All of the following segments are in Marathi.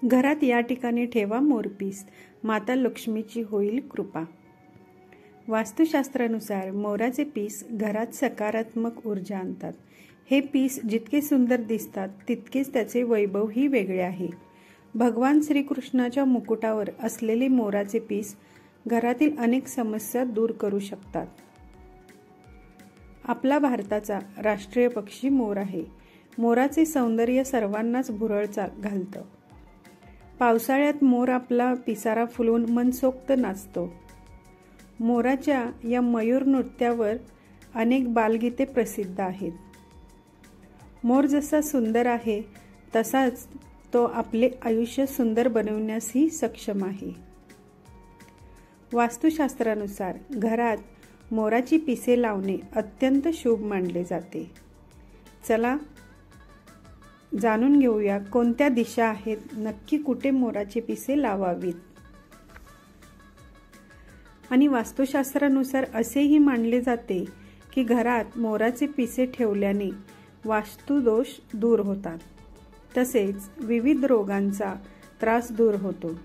घरात या ठिकाणी ठेवा मोरपीस, माता लक्ष्मीची होईल कृपा। वास्तुशास्त्रानुसार मोराचे पीस घरात सकारात्मक ऊर्जा आणतात। हे पीस जितके सुंदर दिसतात तितकेच त्याचे वैभवही वेगळे आहे। भगवान श्रीकृष्णाच्या मुकुटावर असलेले मोराचे पीस घरातील अनेक समस्या दूर करू शकतात। आपला भारताचा राष्ट्रीय पक्षी मोर आहे। मोराचे सौंदर्य सर्वांनाच भुरळ घालतं। पावसाळ्यात मोर आपला पिसारा फुलवून मनसोक्त नाचतो। मोराच्या या मयूर नृत्यावर अनेक बालगीते प्रसिद्ध आहेत। मोर जसा सुंदर आहे तसाच तो आपले आयुष्य सुंदर बनवण्यासही सक्षम आहे। वास्तुशास्त्रानुसार घरात मोराची पिसे लावणे अत्यंत शुभ मानले जाते। चला जाणून घेऊया कोणत्या दिशा आहेत, नक्की कुठे मोराची पिसे लावावीत। आणि वास्तुशास्त्रानुसार असेही मानले जाते की घरात मोराचे पिसे ठेवल्याने वास्तुदोष दूर होतात, तसेच विविध रोगांचा त्रास दूर होतो।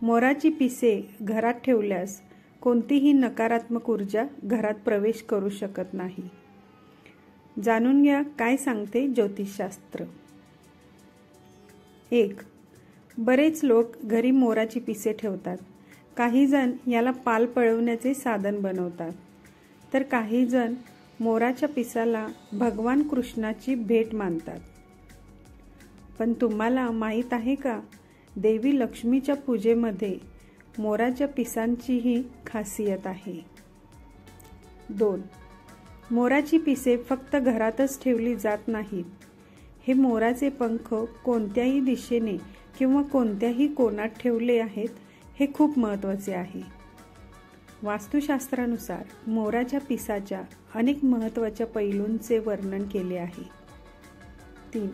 मोराची पिसे घरात ठेवल्यास कोणतीही नकारात्मक ऊर्जा घरात प्रवेश करू शकत नाही। जाणून घ्या काय सांगते ज्योतिषशास्त्र। 1. बरेच लोक घरी मोराची पिसे ठेवतात। काही जण याला पाल पळवण्याचे साधन बनवतात, तर काही जण मोराच्या पिसाला भगवान कृष्णाची भेट मानतात। पण तुम्हाला माहीत आहे का, देवी लक्ष्मीच्या पूजेमध्ये मोराच्या पिसांचीही खासियत आहे। 2. मोराची पिसे फक्त घरातच ठेवली जात नाहीत। हे मोराचे पंख कोणत्याही दिशेने किंवा कोणत्याही कोनात ठेवले आहेत हे खूप महत्त्वाचे आहे। वास्तुशास्त्रानुसार मोराच्या पिसाच्या अनेक महत्त्वाच्या पैलूंचे वर्णन केले आहे। 3.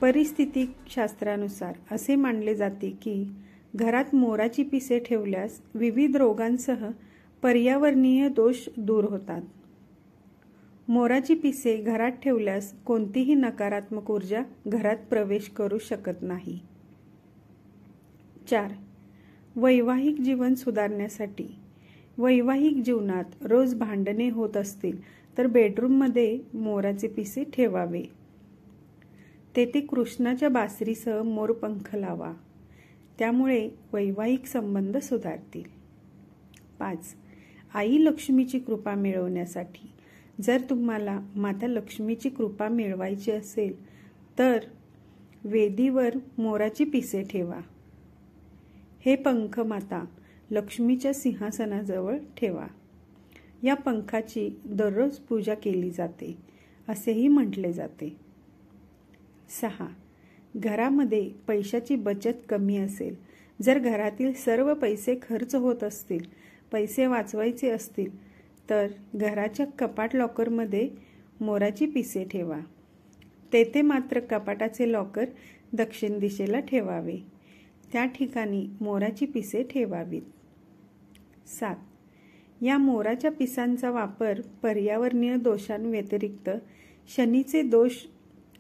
परिस्थिती शास्त्रानुसार असे मानले जाते की घरात मोराची पिसे ठेवल्यास विविध रोगांसह पर्यावरणीय दोष दूर होतात। मोराची पिसे घरात ठेवल्यास कोणतीही नकारात्मक ऊर्जा घरात प्रवेश करू शकत नाही। 4. वैवाहिक जीवन सुधारण्यासाठी वैवाहिक जीवनात रोज भांडणे होत असतील तर बेडरूममध्ये मोराचे पिसे ठेवावे। तेथे कृष्णाच्या बासरीसह मोरपंख लावा, त्यामुळे वैवाहिक संबंध सुधारतील। 5. आई लक्ष्मीची कृपा मिळवण्यासाठी जर तुम्हाला माता लक्ष्मीची कृपा मिळवायची असेल तर वेदीवर मोराची पिसे ठेवा। हे पंख माता लक्ष्मीच्या सिंहासनाजवळ ठेवा। या पंखाची दररोज पूजा केली जाते असेही म्हटले जाते। 6. घरामध्ये पैशाची बचत कमी असेल, जर घरातील सर्व पैसे खर्च होत असतील, पैसे वाचवायचे असतील तर घराच्या कपाट लॉकरमध्ये मोराची पिसे ठेवा। तेथे मात्र कपाटाचे लॉकर दक्षिण दिशेला ठेवावे, त्या ठिकाणी मोराची पिसे ठेवावीत। 7. या मोराच्या पिसांचा वापर पर्यावरणीय दोषांव्यतिरिक्त शनीचे दोष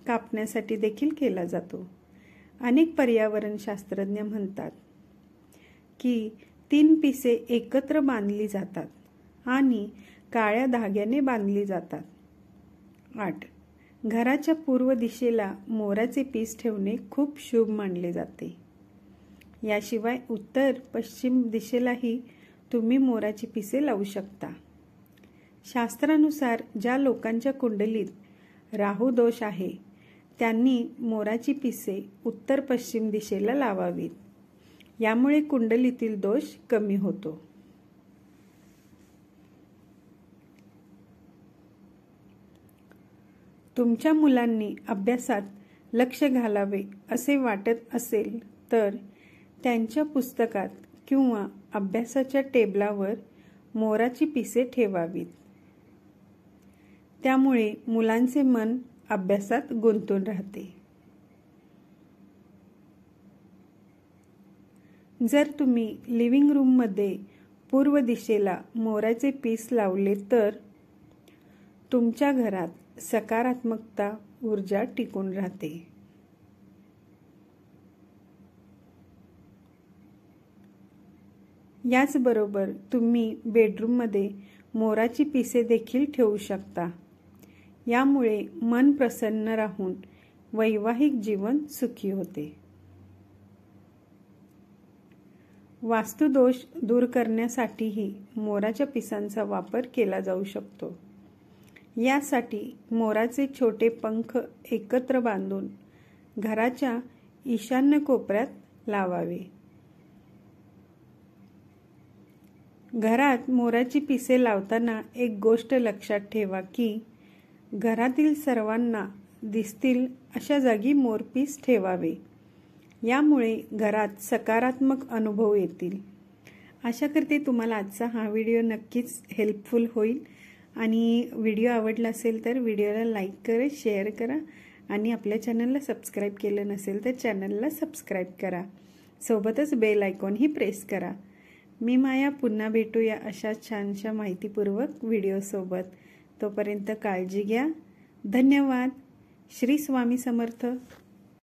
कापण्यासाठी देखील केला जातो। अनेक पर्यावरण शास्त्रज्ञ म्हणतात की 3 पिसे एकत्र बांधली जातात आणि काळ्या धाग्याने बांधली जातात। 8. घराच्या पूर्व दिशेला मोराचे पीस ठेवणे खूप शुभ मानले जाते। याशिवाय उत्तर पश्चिम दिशेलाही तुम्ही मोराची पिसे लावू शकता। शास्त्रानुसार ज्या लोकांच्या कुंडलीत राहू दोष आहे त्यांनी मोराची पिसे उत्तर पश्चिम दिशेला लावावीत, यामुळे कुंडलीतील दोष कमी होतो। तुमच्या मुलांनी अभ्यासात लक्ष घालावे असे वाटत असेल तर त्यांच्या पुस्तकात किंवा अभ्यासाच्या टेबलावर मोराची पिसे ठेवावीत, त्यामुळे मुलांचे मन अभ्यासात गुंतून राहते। जर तुम्ही लिव्हिंग रूममध्ये पूर्व दिशेला मोराचे पीस लावले तर तुमच्या घरात सकारात्मकता ऊर्जा टिकून राहते। याचबरोबर तुम्ही बेडरूममध्ये मोराची पिसे देखील ठेवू शकता। यामुळे मन प्रसन्न राहून वैवाहिक जीवन सुखी होते। वास्तुदोष दूर करण्यासाठीही मोराच्या पिसांचा वापर केला जाऊ शकतो। यासाठी मोराचे छोटे पंख एकत्र बांधून घराच्या ईशान्य कोपऱ्यात लावावे। घरात मोराची पिसे लावताना एक गोष्ट लक्षात ठेवा की घरातील सर्वांना दिसतील अशा जागी मोरपीस ठेवावे। यामुळे घरात सकारात्मक अनुभव येतील। आशा करते तुम्हाला आजचा हा व्हिडिओ नक्कीच हेल्पफुल होईल आणि व्हिडिओ आवडला असेल तर व्हिडिओला लाईक करा, शेअर करा आणि आपल्या चॅनलला सबस्क्राईब केलं नसेल तर चॅनलला सबस्क्राईब करा। सोबतच बेल आयकॉनही प्रेस करा। मी माया पुन्हा भेटूया अशा छानशा माहितीपूर्वक व्हिडिओसोबत। तोपर्यंत काळजी घ्या। धन्यवाद। श्री स्वामी समर्थ।